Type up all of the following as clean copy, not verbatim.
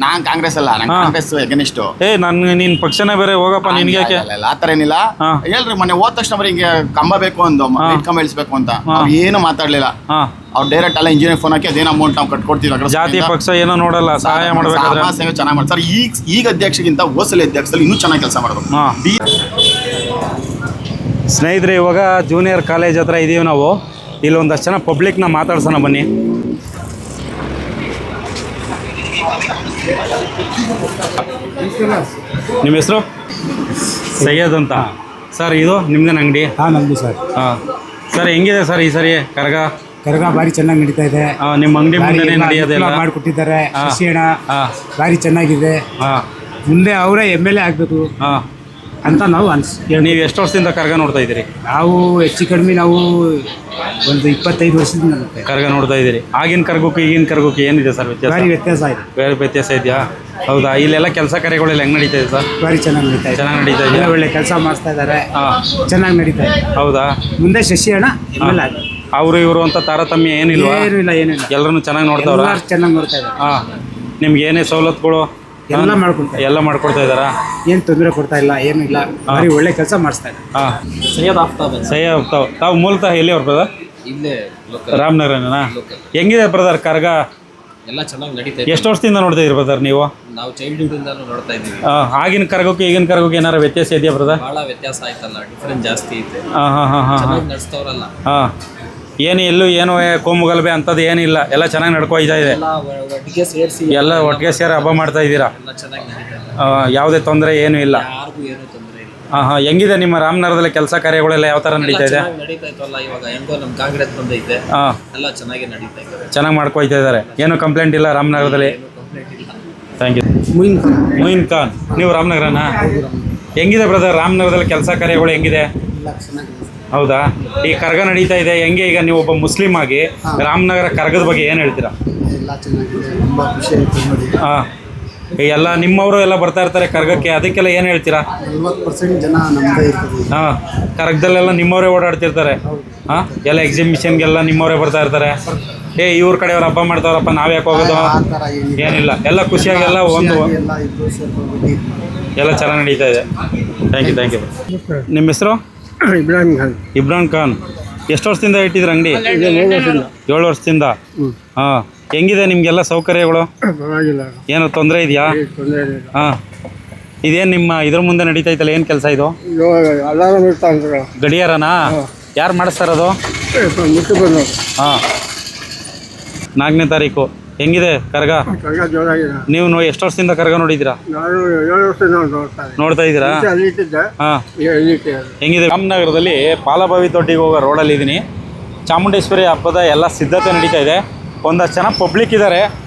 ನಾನ್ ಕಾಂಗ್ರೆಸ್ ಅಲ್ಲ, ನಾನು ಕಾಂಗ್ರೆಸ್ ಎಗನಿಸ್ಟ್. ನಿನ್ ಪಕ್ಷನೇ ಬೇರೆ, ಹೋಗಪ್ಪ ನಿನ್ಗೆ ಯಾಕೆ? ಆತರ ಏನಿಲ್ಲ. ಹೇಳ್ರಿ ಮೊನ್ನೆ ಹೋದ ತಕ್ಷಣ ಬರೀ ಹಿಂಗೆ ಕಂಬ ಬೇಕು ಅಂದು, ಲೈಟ್ ಕಂಬ ಇಳಿಸ್ಬೇಕು ಅಂತ ಏನು ಮಾತಾಡ್ಲಿಲ್ಲ. ಅವ್ರು ಡೈರೆಕ್ಟ್ ಅಲ್ಲ ಇಂಜಿನಿಯರ್ ಫೋನ್ ಹಾಕಿ ಅದೇನು ಅಮೌಂಟ್ ನಾವು ಕಟ್ಕೊಡ್ತೀವಿ. ಜಾತಿ ಪಕ್ಷ ಏನೋ ನೋಡಲ್ಲ, ಸಹಾಯ ಮಾಡ್ಬೇಕಾದ್ರೆ ಸೇವೆ ಚೆನ್ನಾಗಿ ಮಾಡ್ತಾರೆ. ಈಗ ಅಧ್ಯಕ್ಷಗಿಂತ ಹೋಸಲಿ ಅಧ್ಯಕ್ಷದಲ್ಲಿ ಇನ್ನೂ ಚೆನ್ನಾಗಿ ಕೆಲಸ ಮಾಡೋದು. ಸ್ನೇಹಿತರೆ, ಇವಾಗ ಜೂನಿಯರ್ ಕಾಲೇಜ್ ಹತ್ರ ಇದೀವಿ ನಾವು. ಇಲ್ಲಿ ಒಂದಷ್ಟು ಜನ ಪಬ್ಲಿಕ್ನ ಮಾತಾಡ್ಸೋಣ ಬನ್ನಿ. ನಿಮ್ಮ ಹೆಸರು? ಸೈಯದ್ ಅಂತ ಸರ್. ಇದು ನಿಮ್ದೇನು ಅಂಗಡಿ? ನಮ್ಮದು ಸರ್. ಸರ್ ಹೆಂಗಿದೆ ಸರ್ ಈ ಸರಿ ಕರಗ ಭಾರಿ ಚೆನ್ನಾಗಿ ನಡೀತಾ ಇದೆ. ನಿಮ್ಮ ಅಂಗಡಿ ಮುಂದೆ ನಡೆಯೋದೆಲ್ಲ ಮಾಡಿಕೊಟ್ಟಿದ್ದಾರೆ. ಭಾರಿ ಚೆನ್ನಾಗಿದೆ. ಮುಂದೆ ಅವರೇ MLA ಆಗಬೇಕು ಅಂತ ನಾವು ನೀವು ಎಷ್ಟು ವರ್ಷದಿಂದ ಕರಗ ನೋಡ್ತಾ ಇದ್ದೀರಿ? ನಾವು ಹೆಚ್ಚು ಕಡಿಮೆ ನಾವು ಒಂದು 25 ವರ್ಷದಿಂದ ಕರಗ ನೋಡ್ತಾ ಇದ್ದೀರಿ. ಆಗಿನ ಕರಗಕ್ಕೆ ಈಗಿನ ಕರಗಕ್ಕೆ ಏನಿದೆ ಸರ್ ವ್ಯತ್ಯಾಸ? ಭಾರಿ ವ್ಯತ್ಯಾಸ ಇದೆ. ಬೇರೆ ವ್ಯತ್ಯಾಸ ಇದೆಯಾ? ಹೌದಾ? ಇಲ್ಲೆಲ್ಲ ಕೆಲಸ ಕಾರ್ಯಗಳೆಲ್ಲ ಹೆಂಗೆ ನಡೀತಾ ಇದೆ ಸರ್? ಭಾರಿ ಚೆನ್ನಾಗಿ ನಡೀತಾ ಇದೆ. ಚೆನ್ನಾಗಿ ನಡೀತಾ ಇದೆ. ಒಳ್ಳೆ ಕೆಲಸ ಮಾಡಿಸ್ತಾ ಇದ್ದಾರೆ. ಚೆನ್ನಾಗಿ ನಡೀತಾ ಇದೆ. ಹೌದಾ? ಮುಂದೆ ಶಶಿ ಅಣ್ಣ MLA ಅವರು ಇವರು ಅಂತ ತಾರತಮ್ಯ ಏನಿಲ್ವಾ? ಏನಿಲ್ಲ. ಎಲ್ಲರನ್ನು ಚೆನ್ನಾಗಿ ನೋಡ್ತಾವ್ರ? ಚೆನ್ನಾಗಿ ನೋಡ್ತಾ ಇದ್ದಾರೆ. ನಿಮ್ಗೆ ಏನೇ ಸವಲತ್ತುಗಳು ಎಲ್ಲ ಮಾಡ್ಕೊಡ್ತಾ ಇದ್ದಾರಾ? ಏನು ತೊಂದರೆ ಕೊಡ್ತಾ ಇಲ್ಲ, ಏನಿಲ್ಲ. ಭಾರಿ ಒಳ್ಳೆ ಕೆಲಸ ಮಾಡಿಸ್ತಾ ಇದ್ದಾರೆ. ಸೈಯದ್ ಆಫ್ತಾಬ್. ತಾವು ಮೂಲತಃ ಎಲ್ಲಿ ಅವ್ರ ಬ್ರದರ್? ಇಲ್ಲೇ ರಾಮನಗರನಾ? ಹೆಂಗಿದೆ ಬ್ರದರ್ ಕರಗ? ಎಲ್ಲ ಚೆನ್ನಾಗಿ ನಡೀತಾ ಇದೆ. ಎಷ್ಟು ವರ್ಷದಿಂದ ನೋಡ್ತಾ ಇದ್ರಿ ಬ್ರದರ್ ನೀವು? ನಾವು ಚೈಲ್ಡ್ಹುಡ್ ಇಂದಾನು ನೋಡ್ತಾ ಇದ್ದೀವಿ. ಆಗಿನ ಕರಗಕ್ಕೆ ಈಗಿನ ಕರಗಕ್ಕೆ ಏನಾರ ವ್ಯತ್ಯಾಸ ಇದೆಯಾ ಬ್ರದರ್? ಬಹಳ ವ್ಯತ್ಯಾಸ ಆಯ್ತಲ್ಲ, ಡಿಫರೆನ್ಸ್ ಜಾಸ್ತಿ ಇದೆ. ಚೆನ್ನಾಗಿ ನಡೆಸ್ತವ್ರಲ್ಲ. ಎಲ್ಲೂ ಏನು ಕೋಮುಗಲಭೆ ಅಂಥದ್ದು ಏನಿಲ್ಲ, ಎಲ್ಲ ಚೆನ್ನಾಗಿ ನಡ್ಕೊಯ್ತಾ ಇದೆ. ಒಟ್ಟಿಗೆ ಸೇರಿಸಿ ಎಲ್ಲ ಒಟ್ಟಿಗೆ ಸೇರಿ ಹಬ್ಬ ಮಾಡ್ತಾ ಇದ್ದೀರಾ? ಎಲ್ಲ ಚೆನ್ನಾಗಿ ನಡೀತಾ ಇದೆ. ಯಾವುದೇ ತೊಂದರೆ ಏನೂ ಇಲ್ಲ. ಯಾರಿಗೂ ಏನೂ ತೊಂದರೆ ಇಲ್ಲ. ಹೆಂಗಿದೆ ನಿಮ್ಮ ರಾಮನಗರದಲ್ಲಿ ಕೆಲಸ ಕಾರ್ಯಗಳೆಲ್ಲ ಯಾವ ಥರ ನಡೀತಾ ಇದೆ? ನಡೀತಾ ಇತ್ತಲ್ಲ, ಇವಾಗ ಹೆಂಗೋ ನಮ್ಮ ಕಾಂಗ್ರೆಸ್ ಬಂದೈತೆ. ಎಲ್ಲ ಚೆನ್ನಾಗಿ ನಡೀತಾ ಇದೆ. ಚೆನ್ನಾಗಿ ಮಾಡ್ಕೊಯ್ತಾ ಇದ್ದಾರೆ. ಏನು ಕಂಪ್ಲೇಂಟ್ ಇಲ್ಲ ರಾಮನಗರದಲ್ಲಿ? Thank you. ಮುಯಿನ್ ಖಾನ್. ನೀವು ರಾಮನಗರನಾ? ಹೆಂಗಿದೆ ಬ್ರದರ್ ರಾಮನಗರದಲ್ಲಿ ಕೆಲಸ ಕಾರ್ಯಗಳು ಹೆಂಗಿದೆ? ಹೌದಾ? ಈ ಕರಗ ನಡೀತಾ ಇದೆ, ಹೆಂಗೆ? ಈಗ ನೀವು ಒಬ್ಬ ಮುಸ್ಲಿಂ ಆಗಿ ರಾಮನಗರ ಕರಗದ ಬಗ್ಗೆ ಏನು ಹೇಳ್ತೀರಾ? ಎಲ್ಲ ನಿಮ್ಮವರು ಎಲ್ಲ ಬರ್ತಾ ಇರ್ತಾರೆ ಕರಗಕ್ಕೆ, ಅದಕ್ಕೆಲ್ಲ ಏನು ಹೇಳ್ತೀರಾ? 40% ಜನ ನಮ್ಮದೇ ಇರ್ತದೆ. ಕರಗದಲ್ಲೆಲ್ಲ ನಿಮ್ಮವರೇ ಓಡಾಡ್ತಿರ್ತಾರೆ. ಎಲ್ಲ ಎಕ್ಸಿಬಿಷನ್ಗೆಲ್ಲ ನಿಮ್ಮವರೇ ಬರ್ತಾ ಇರ್ತಾರೆ. ಇವ್ರ ಕಡೆಯವ್ರು ಹಬ್ಬ ಮಾಡ್ತಾರಪ್ಪ, ನಾವ್ ಯಾಕೆ ಹೋಗೋದು? ಏನಿಲ್ಲ, ಎಲ್ಲ ಖುಷಿಯಾಗಿ ಎಲ್ಲ ಎಲ್ಲ ಚೆನ್ನಾಗಿ ನಡೀತಾ ಇದೆ. Thank you. ನಿಮ್ಮ ಹೆಸರು? ಇಬ್ರಾಹಿಂ ಖಾನ್. ಎಷ್ಟು ವರ್ಷದಿಂದ ಇಟ್ಟಿದ್ರೆ ಅಂಗಡಿ? 7 ವರ್ಷದಿಂದ. ಹೆಂಗಿದೆ ನಿಮಗೆಲ್ಲ ಸೌಕರ್ಯಗಳು? ಏನೋ ತೊಂದರೆ ಇದೆಯಾ? ಇದೇನು ನಿಮ್ಮ ಇದ್ರ ಮುಂದೆ ನಡೀತಾ ಇತ್ತಲ್ಲ, ಏನು ಕೆಲಸ ಇದು? ಗಡಿಯಾರನಾ? ಯಾರು ಮಾಡಿಸ್ತಾರದು? 4ನೇ ತಾರೀಕು. ಹೆಂಗಿದೆ ಕರಗ? ನೀವು ಎಷ್ಟು ವರ್ಷದಿಂದ ಕರಗ ನೋಡಿದ್ದೀರಾ? ನೋಡ್ತಾ ಇದ್ದೀರಾ? ಹೆಂಗಿದೆ? ರಾಮನಗರದಲ್ಲಿ ಪಾಲಭಾವಿ ತೊಟ್ಟಿಗೆ ಹೋಗೋ ರೋಡಲ್ಲಿ ಇದ್ದೀನಿ. ಚಾಮುಂಡೇಶ್ವರಿ ಹಬ್ಬದ ಎಲ್ಲ ಸಿದ್ಧತೆ ನಡೀತಾ ಇದೆ. ಒಂದಷ್ಟು ಜನ ಪಬ್ಲಿಕ್ ಇದ್ದಾರೆ,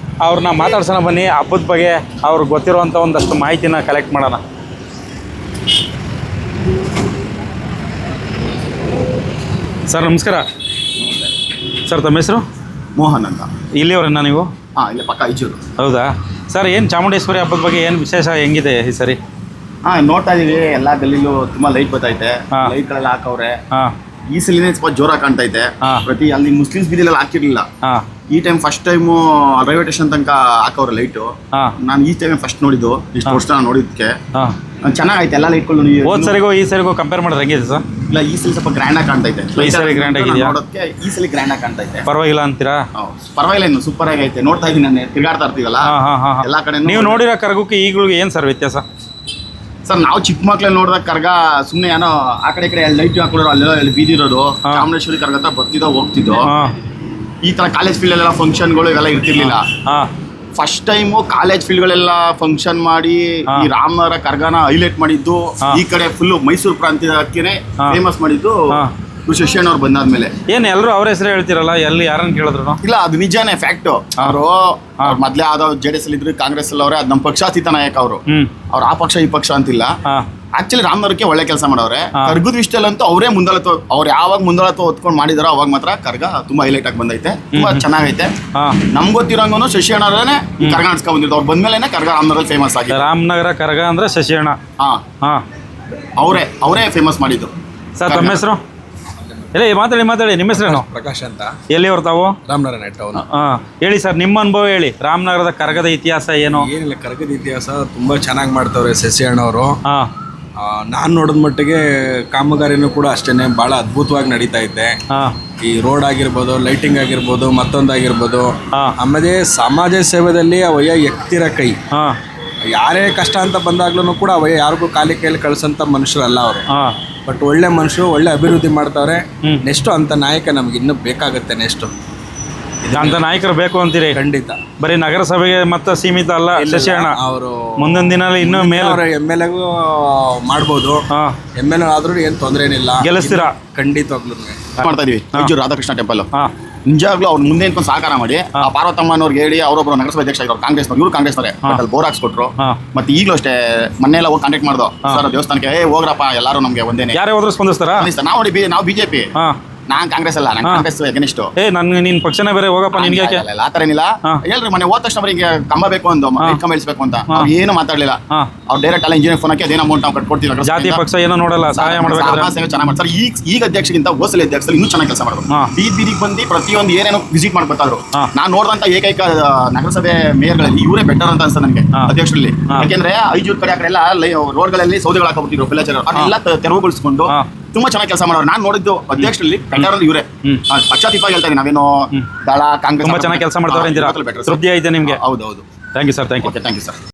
ಅವ್ರನ್ನ ಮಾತಾಡ್ಸೋಣ ಬನ್ನಿ. ಹಬ್ಬದ ಬಗ್ಗೆ ಅವ್ರಿಗೆ ಗೊತ್ತಿರುವಂಥ ಒಂದಷ್ಟು ಮಾಹಿತಿನ ಕಲೆಕ್ಟ್ ಮಾಡೋಣ. ಸರ್ ನಮಸ್ಕಾರ. ಸರ್ ತಮ್ಮ ಹೆಸರು? ಮೋಹನ್ ಅಂತ. ಇಲ್ಲಿಯವರನ್ನ ನೀವು? ಇಲ್ಲಿ ಪಕ್ಕ ಐಚೂರು. ಹೌದಾ ಸರ್? ಏನು ಚಾಮುಂಡೇಶ್ವರಿ ಹಬ್ಬದ ಬಗ್ಗೆ ಏನು ವಿಶೇಷ, ಹೆಂಗಿದೆ ಈ ಸರಿ? ನೋಡ್ತಾ ಇದೀವಿ, ಎಲ್ಲ ಗಲ್ಲಿಲೂ ತುಂಬಾ ಲೈಟ್ ಬರ್ತೈತೆ. ಲೈಟ್ಗಳೆಲ್ಲ ಹಾಕವ್ರೆ. ಈ ಸಲಿನೇ ಸ್ವಲ್ಪ ಜೋರಾಗಿ ಕಾಣ್ತೈತೆ. ಪ್ರತಿ ಅಲ್ಲಿ ಮುಸ್ಲಿಮ್ಸ್ ಬೀದಿಲೆಲ್ಲ ಹಾಕಿರ್ಲಿಲ್ಲ. ಈ time first time railway station ತನಕ ಹಾಕವ್ರೆ ಲೈಟು. ನಾನು ಈ ಟೈಮ್ ಫಸ್ಟ್ ನೋಡಿದ್ದು, ಇಷ್ಟು ವರ್ಷ ನೋಡಿದ್ದಕ್ಕೆ ಚೆನ್ನಾಗೈತೆ ಎಲ್ಲ ಲೈಟ್ಗಳು. ಹೋದ ಸರಿಗೂ ಈ ಸರಿಗೂ ಕಂಪೇರ್ ಮಾಡಿದ್ರೆ ಹೆಂಗಿದೆ ಸರ್? ಇಲ್ಲ, ಈ ಸಲ ಸ್ವಲ್ಪ ಗ್ರ್ಯಾಂಡ್ ಆಗಿ ಕಾಣ್ತೈತೆ. ಈ ಸರಿ ಗ್ರ್ಯಾಂಡ್ ಆಗಿದೆಯಾ? ನೋಡೋದಕ್ಕೆ ಈ ಸಲ ಗ್ರ್ಯಾಂಡ್ ಆಗಿ ಕಾಣ್ತೈತೆ. ಪರವಾಗಿಲ್ಲ ಅಂತೀರಾ? ಪರವಾಗಿಲ್ಲ, ಇನ್ನು ಸೂಪರ್ ಆಗೈತೆ. ನೋಡ್ತಾ ಇದೀನಿ, ನಾನು ತಿರ್ಗಾಡ್ತಾ ಇರ್ತೀವಲ್ಲ ಎಲ್ಲ ಕಡೆ. ನೀವು ನೋಡಿರೋ ಕರಗಕ್ಕೆ ಈಗಲೂ ಏನು ಸರ್ ವ್ಯತ್ಯಾಸ? ಸರ್ ನಾವು ಚಿಕ್ಕ ಮಕ್ಳಲ್ಲಿ ನೋಡಿದಾಗ ಕರ್ಗ ಸುಮ್ಮನೆ ಏನೋ ಆ ಕಡೆ ಈ ಕಡೆ ಲೈಟ್ ಹಾಕೊಳ್ಳೋರು, ಅಲ್ಲೆಲ್ಲ ಬೀದಿರೋರು. ಚಾಮುಂಡೇಶ್ವರಿ ಕರ್ಗ ಹತ್ರ ಬರ್ತಿದ್ದೋ ಹೋಗ್ತಿದ್ದೋ. ಈ ತರ ಕಾಲೇಜ್ ಫೀಲ್ಡ್ ಅಲ್ಲೆಲ್ಲ ಫಂಕ್ಷನ್ಗಳು ಇವೆಲ್ಲ ಇರ್ತಿರ್ಲಿಲ್ಲ. ಫಸ್ಟ್ ಟೈಮು ಕಾಲೇಜ್ ಫೀಲ್ಡ್ಗಳೆಲ್ಲ ಫಂಕ್ಷನ್ ಮಾಡಿ ಈ ರಾಮನಗರ ಕರ್ಗನ ಹೈಲೈಟ್ ಮಾಡಿದ್ದು. ಈ ಕಡೆ ಫುಲ್ ಮೈಸೂರು ಪ್ರಾಂತ್ಯಕ್ಕೆ ಫೇಮಸ್ ಮಾಡಿದ್ದು ಶಶಿಯಣ್ಣ ಅವ್ರು ಬಂದಾದ್ಮೇಲೆ. ಏನು ಎಲ್ಲರೂ ಅವ್ರ ಹೆಸರು ಹೇಳ್ತಿರಲ್ಲ, ಎಲ್ಲಿ ಯಾರನ್ನ ಕೇಳಿದ್ರು? ಇಲ್ಲ, ಅದು ನಿಜಾನೇ, ಫ್ಯಾಕ್ಟ್. ಅವರು ಮೊದ್ಲೇ ಆದವ್ JDS ಅಲ್ಲಿ ಇದ್ರು, ಕಾಂಗ್ರೆಸ್ ಅಲ್ಲಿ ಅವ್ರೆ. ಅದು ನಮ್ಮ ಪಕ್ಷಾತೀತ ನಾಯಕ ಅವರು. ಅವ್ರು ಆ ಪಕ್ಷ ಈ ಪಕ್ಷ ಅಂತಿಲ್ಲ. ಆಕ್ಚುಲಿ ರಾಮನಗರಕ್ಕೆ ಒಳ್ಳೆ ಕೆಲಸ ಮಾಡವ್ರೆ. ಕರ್ಗದ ವಿಷಯದಲ್ಲಂತೂ ಅವರೇ ಮುಂದಾಳತ್ವ, ಅವ್ರು ಯಾವಾಗ ಮುಂದಾಳತ್ವ ಹೊತ್ಕೊಂಡು ಮಾಡಿದಾರೋ ಅವಾಗ ಮಾತ್ರ ಕರ್ಗ ತುಂಬಾ ಹೈಲೈಟ್ ಆಗಿ ಬಂದೈತೆ. ತುಂಬಾ ಚೆನ್ನಾಗೈತೆ. ನಮ್ಗೆ ಗೊತ್ತಿರೋಂಗೂ ಶಶಿಯಣ್ಣ ಅವರೇ ಕರ್ಗ ನಡ್ಸ್ಕೊಂಡ್ ಬಂದಿದ್ದು. ಅವ್ರು ಬಂದ್ಮೇಲೆ ಕರ್ಗ ರಾಮನಗರಲ್ಲಿ ಫೇಮಸ್ ಆಗಿದೆ. ರಾಮನಗರ ಕರ್ಗ ಅಂದ್ರೆ ಶಶಿಯಣ್ಣ ಅವರೇ ಫೇಮಸ್ ಮಾಡಿದ್ದು. ಸರ್ ತಮ್ಮ ಹೆಸರು? ಎಲ್ಲ ಮಾತಾಡಿ ನಿಮ್ಮ ಹೆಸರೇನು? ಪ್ರಕಾಶ್ ಅಂತ, ಎಲ್ಲಿಯವ್ರು ತಾವು? ರಾಮನಾರಾಯಣ ಟೌನ್. ಹೇಳಿ ಸರ್, ನಿಮ್ಮ ಅನುಭವ ಹೇಳಿ. ರಾಮನಗರದ ಕರಗದ ಇತಿಹಾಸ ಏನು? ಏನಿಲ್ಲ, ಕರಗದ ಇತಿಹಾಸ ತುಂಬಾ ಚೆನ್ನಾಗಿ ಮಾಡ್ತವ್ರೆ ಶಶಿ ಅಣ್ಣವರು. ಹಾಂ ನಾನು ನೋಡಿದ ಮಟ್ಟಿಗೆ ಕಾಮಗಾರಿನೂ ಕೂಡ ಅಷ್ಟೇನೆ ಭಾಳ ಅದ್ಭುತವಾಗಿ ನಡೀತಾ ಇದೆ. ಹಾಂ ಈ ರೋಡ್ ಆಗಿರ್ಬೋದು, ಲೈಟಿಂಗ್ ಆಗಿರ್ಬೋದು, ಮತ್ತೊಂದಾಗಿರ್ಬೋದು. ಹಾಂ ಆಮೇಲೆ ಸಮಾಜ ಸೇವೆಯಲ್ಲಿ ಅವಯ್ಯ ಎಕ್ತಿರ ಕೈ. ಹಾಂ ಯಾರೇ ಕಷ್ಟ ಅಂತ ಬಂದಾಗ್ಲೂ ಕೂಡ ಅವಯ್ಯ ಯಾರಿಗೂ ಖಾಲಿ ಕೈಯಲ್ಲಿ ಕಳ್ಸಂತ ಮನುಷ್ಯರಲ್ಲ ಅವರು. ಹಾಂ ಬಟ್ ಒಳ್ಳೆ ಮನುಷ್ಯರು, ಒಳ್ಳೆ ಅಭಿವೃದ್ಧಿ ಮಾಡ್ತಾವ್ರೆ. ನೆಕ್ಸ್ಟ್ ಅಂತ ನಾಯಕ ನಮ್ಗೆ ಇನ್ನೂ ಬೇಕಾಗುತ್ತೆ. ನೆಕ್ಸ್ಟ್ ಅಂತ ನಾಯಕರು ಬೇಕು ಅಂತೀರಿ? ಖಂಡಿತ. ಬರೀ ನಗರಸಭೆಗೆ ಮತ್ತೆ ಸೀಮಿತ ಅಲ್ಲ ಶಶಿ ಅಣ್ಣ, ಅವರು ಮುಂದಿನ ದಿನ ಇನ್ನೂ ಮೇಲೆ MLA ಮಾಡ್ಬೋದು. ಹಾಂ MLA ಆದ್ರೂ ಏನು ತೊಂದರೆ ಏನಿಲ್ಲ, ಗೆಲ್ಲಿಸ್ತೀರಾ? ಖಂಡಿತವಾಗ್ಲೂ ಮಾಡ್ತಾ ಇದೀವಿ. ಮೈಸೂರು ರಾಧಾಕೃಷ್ಣ ಟೆಂಪಲ್ ಹಾಂ ನಿಜವಾಗ್ಲೂ ಅವ್ರು ಮುಂದೆ ನಿಂತ್ಕೊಂಡು ಸಹಕಾರ ಮಾಡಿ ಆ ಪಾರ್ವತಮ್ಮನವ್ರಿಗೆ ಹೇಳಿ ಅವರೊಬ್ಬರು ನಗರಸಭೆ ಅಧ್ಯಕ್ಷ ಆಗಿರೋ ಕಾಂಗ್ರೆಸ್ನವ್ರು, ಇವರು ಕಾಂಗ್ರೆಸ್ನವರೇ, ಅಲ್ಲಿ ಬೋರ್ ಹಾಕ್ಸ್ಕೊಟ್ರು. ಮತ್ತೆ ಈಗಲೂ ಅಷ್ಟೇ ಮೊನ್ನೆಲ್ಲ ಹೋಗಿ ಕಾಂಟ್ಯಾಕ್ಟ್ ಮಾಡ್ದೋ ಸರ್ ದೇವಸ್ಥಾನಕ್ಕೆ, ಹೋಗ್ರಪ್ಪ ಎಲ್ಲರೂ ನಮ್ಗೆ ಒಂದೇನೆ. ಯಾರೇ ಹೋದ್ರು ಸ್ಪಂದಿಸ್ತಾರಾ? ನಾವು ನೋಡಿ ನಾವು BJP, ಹಾಂ ನಾನ್ ಕಾಂಗ್ರೆಸ್ ಅಲ್ಲ, ನಾನು ಕಾಂಗ್ರೆಸ್ ಎಗನಿಸ್ಟ್. ನನ್ಗೆ ನಿನ್ ಪಕ್ಷನೇ ಬೇರೆ, ಹೋಗಪ್ಪ ನಿನ್ಗೆ ಯಾಕೆ? ಆ ಥರ ಏನಿಲ್ಲ. ಹೇಳ್ರಿ ಮೊನ್ನೆ ಹೋದ ತಕ್ಷಣ ಬರೀ ಕಂಬ ಬೇಕು ಅಂತ ಕಂಬ ಇಳಿಸ್ಬೇಕು ಅಂತ ಅವ್ರು ಏನು ಮಾತಾಡ್ಲಿಲ್ಲ. ಅವ್ರು ಡೈರೆಕ್ಟ್ ಅಲ್ಲ ಇಂಜಿನಿಯರ್ ಫೋನ್ ಹಾಕಿ ಅದೇನು ಅಮೌಂಟ್ ನಾವು ಕಟ್ಕೊಡ್ತೀವಿ. ಜಾತಿ ಪಕ್ಷ ಏನೋ ನೋಡಲ್ಲ, ಸಹಾಯ ಮಾಡಬೇಕಾದ್ರೆ ಸೇವೆ ಚೆನ್ನಾಗಿ ಮಾಡ್ತಾರೆ. ಈಗ ಅಧ್ಯಕ್ಷಗಿಂತ ಹೋಸಲಿ ಅಧ್ಯಕ್ಷದಲ್ಲಿ ಇನ್ನೂ ಚೆನ್ನಾಗಿ ಕೆಲಸ ಮಾಡಿದ್ರು. ಬೀದಿಗೆ ಬಂದು ಪ್ರತಿಯೊಂದು ಏನೇನೋ ವಿಸಿಟ್ ಮಾಡ್ಕೊತಾದ್ರು. ನಾನು ನೋಡಿದಂತ ಏಕೈಕ ನಗರಸಭೆ ಮೇಯರ್ಗಳಲ್ಲಿ ಇವರೇ ಬೆಟರ್ ಅಂತ ಅನ್ಸುತ್ತೆ ನನಗೆ ಅಧ್ಯಕ್ಷರಲ್ಲಿ. ಯಾಕೆಂದ್ರೆ ಐಜೂರ್ ಕಡೆ ಆ ಕಡೆ ಎಲ್ಲ ರೋಡ್ಗಳಲ್ಲಿ ಸೌದೆಗಳು ಹಾಕೋಬಿಟ್ಟಿದ್ರು, ಪಿಲ್ಲಚರ್ ಅದನ್ನೆಲ್ಲ ತೆರವುಗೊಳಿಸ್ಕೊಂಡು ತುಂಬಾ ಚೆನ್ನಾಗಿ ಕೆಲಸ ಮಾಡೋರು. ನಾನು ನೋಡಿದ್ದು ಅಧ್ಯಕ್ಷರಲ್ಲಿ ಬೆಟರ್ ಇವರೇ. ಪಕ್ಷಾತೀತವಾಗಿ ಹೇಳ್ತಾ ಇದ್ದೀನಿ, ನಾವೇನೋ ದಳ ಕಾಂಗ್ರೆಸ್ ತುಂಬಾ ಚೆನ್ನಾಗಿ ಕೆಲಸ ಮಾಡ್ತಾರೆ ಅಂತೀರಾ? ತೃಪ್ತಿ ಆಯ್ತು ನಿಮ್ಗೆ? ಹೌದು. Thank you sir. Thank you sir.